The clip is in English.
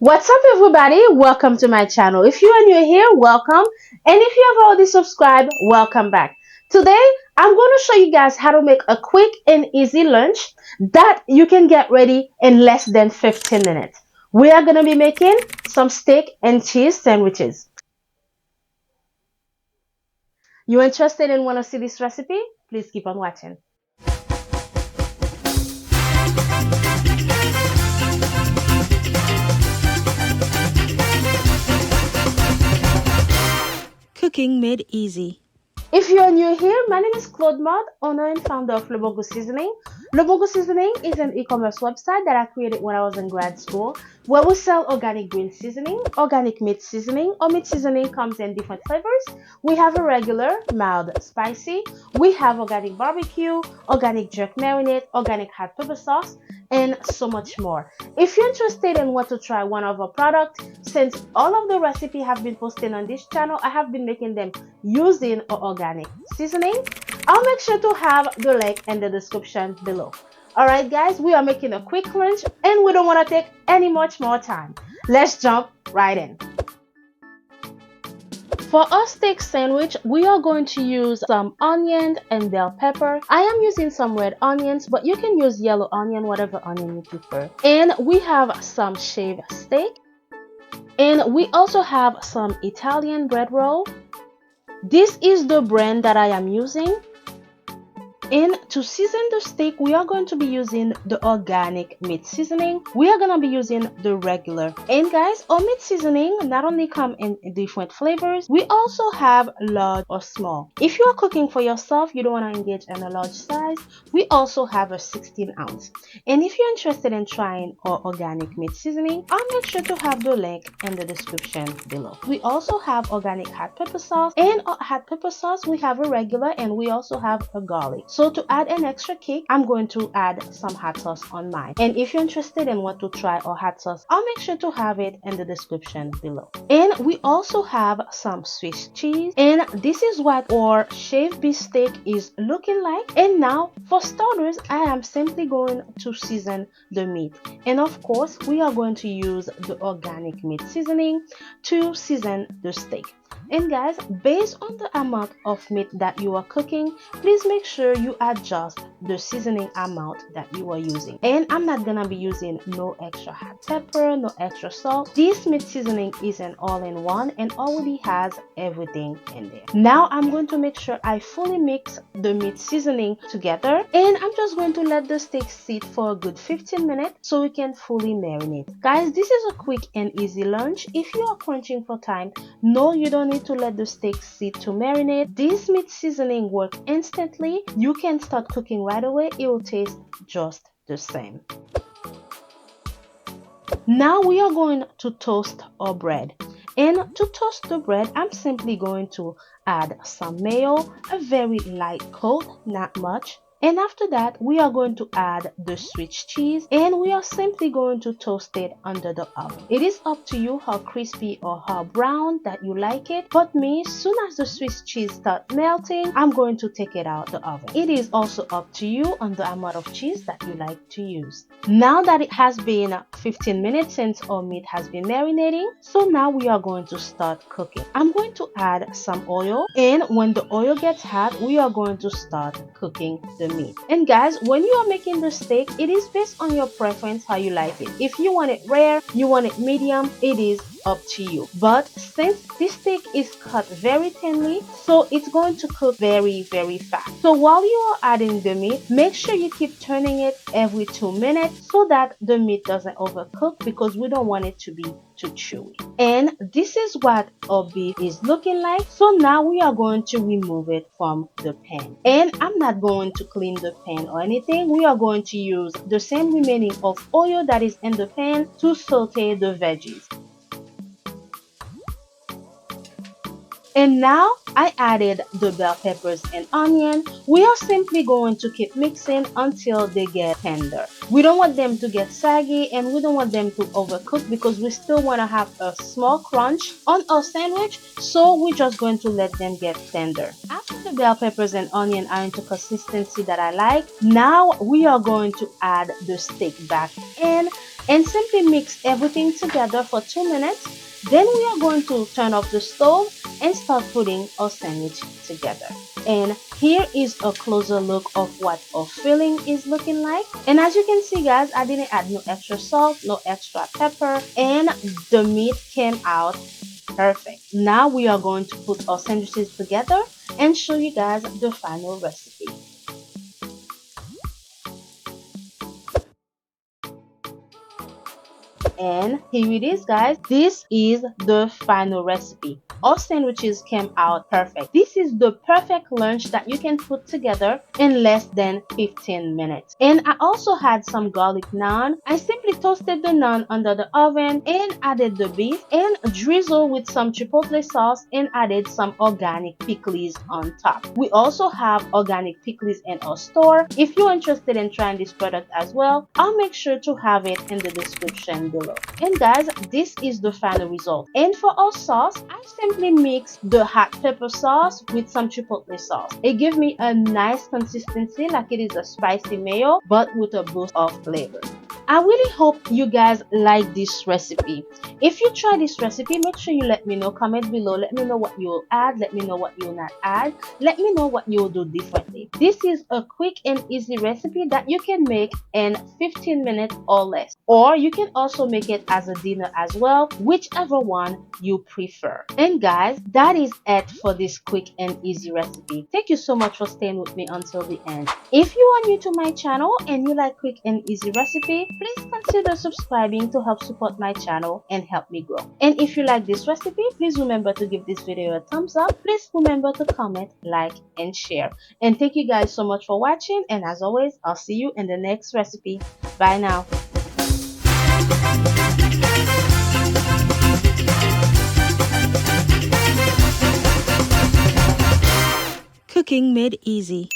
What's up, everybody? Welcome to my channel. If you are new here, welcome. And if you have already subscribed, welcome back. Today, I'm going to show you guys how to make a quick and easy lunch that you can get ready in less than 15 minutes. We are going to be making some steak and cheese sandwiches. You interested and want to see this recipe? Please keep on watching. Cooking made easy. If you are new here, my name is Claude Mott, owner and founder of Le Bongo Seasoning. Le Bongo Seasoning is an e-commerce website that I created when I was in grad school, where we sell organic green seasoning, organic meat seasoning. Our meat seasoning comes in different flavors. We have a regular, mild, spicy. We have organic barbecue, organic jerk marinade, organic hot pepper sauce, and so much more. If you're interested and want to try one of our products, since all of the recipes have been posted on this channel, I have been making them using our organic seasoning. I'll make sure to have the link in the description below. Alright guys, we are making a quick lunch and we don't want to take any much more time. Let's jump right in. For our steak sandwich, we are going to use some onion and bell pepper. I am using some red onions, but you can use yellow onion, whatever onion you prefer. And we have some shaved steak. And we also have some Italian bread roll. This is the brand that I am using. And to season the steak, we are going to be using the organic meat seasoning. We are going to be using the regular. And guys, our meat seasoning not only come in different flavors, we also have large or small. If you are cooking for yourself, you don't want to engage in a large size, we also have a 16 ounce. And if you're interested in trying our organic meat seasoning, I'll make sure to have the link in the description below. We also have organic hot pepper sauce. And our hot pepper sauce, we have a regular and we also have a garlic. So to add an extra kick, I'm going to add some hot sauce on mine. And if you're interested and want to try our hot sauce, I'll make sure to have it in the description below. And we also have some Swiss cheese. And this is what our shaved beef steak is looking like. And now for starters, I am simply going to season the meat. And of course, we are going to use the organic meat seasoning to season the steak. And guys, based on the amount of meat that you are cooking, please make sure you adjust the seasoning amount that you are using. And I'm not gonna be using no extra hot pepper, no extra salt. This meat seasoning is an all-in-one and already has everything in there. Now I'm going to make sure I fully mix the meat seasoning together, and I'm just going to let the steak sit for a good 15 minutes so we can fully marinate. Guys, this is a quick and easy lunch. If you are crunching for time, no, you don't need to let the steak sit to marinate. This meat seasoning works instantly. You can start cooking right away. It will taste just the same. Now we are going to toast our bread. And to toast the bread, I'm simply going to add some mayo, a very light coat, not much. And after that, we are going to add the Swiss cheese and we are simply going to toast it under the oven. It is up to you how crispy or how brown that you like it. But me, soon as the Swiss cheese starts melting, I'm going to take it out the oven. It is also up to you on the amount of cheese that you like to use. Now that it has been 15 minutes since our meat has been marinating, so now we are going to start cooking. I'm going to add some oil, and when the oil gets hot, we are going to start cooking the meat. And guys, when you are making the steak, it is based on your preference how you like it. If you want it rare, you want it medium, it is up to you. But since this steak is cut very thinly, so it's going to cook very fast. So while you are adding the meat, make sure you keep turning it every 2 minutes so that the meat doesn't overcook, because we don't want it to be too chewy. And this is what our beef is looking like. So now we are going to remove it from the pan. And I'm not going to clean the pan or anything. We are going to use the same remaining of oil that is in the pan to saute the veggies. And now I added the bell peppers and onion. We are simply going to keep mixing until they get tender. We don't want them to get saggy and we don't want them to overcook, because we still want to have a small crunch on our sandwich. So we're just going to let them get tender. After the bell peppers and onion are into consistency that I like, now we are going to add the steak back in. and simply mix everything together for 2 minutes. Then we are going to turn off the stove and start putting our sandwich together. And here is a closer look of what our filling is looking like. And as you can see, guys, I didn't add no extra salt, no extra pepper, and the meat came out perfect. Now we are going to put our sandwiches together and show you guys the final recipe. And here it is, guys. This is the final recipe. Our sandwiches came out perfect. This is the perfect lunch that you can put together in less than 15 minutes. And I also had some garlic naan. I simply toasted the naan under the oven and added the beef and drizzled with some chipotle sauce and added some organic pickles on top. We also have organic pickles in our store. If you're interested in trying this product as well, I'll make sure to have it in the description below. And guys, this is the final result. And for our sauce, I simply mixed the hot pepper sauce with some chipotle sauce. It gave me a nice consistency, like it is a spicy mayo, but with a boost of flavor. I really hope you guys like this recipe. If you try this recipe, make sure you let me know. Comment below. Let me know what you will add. Let me know what you will not add. Let me know what you will do differently. This is a quick and easy recipe that you can make in 15 minutes or less. Or you can also make it as a dinner as well, whichever one you prefer. And guys, that is it for this quick and easy recipe. Thank you so much for staying with me until the end. If you are new to my channel and you like quick and easy recipe, please consider subscribing to help support my channel and help me grow. And if you like this recipe, please remember to give this video a thumbs up. Please remember to comment, like, and share. And thank you guys so much for watching. And as always, I'll see you in the next recipe. Bye now. Cooking made easy.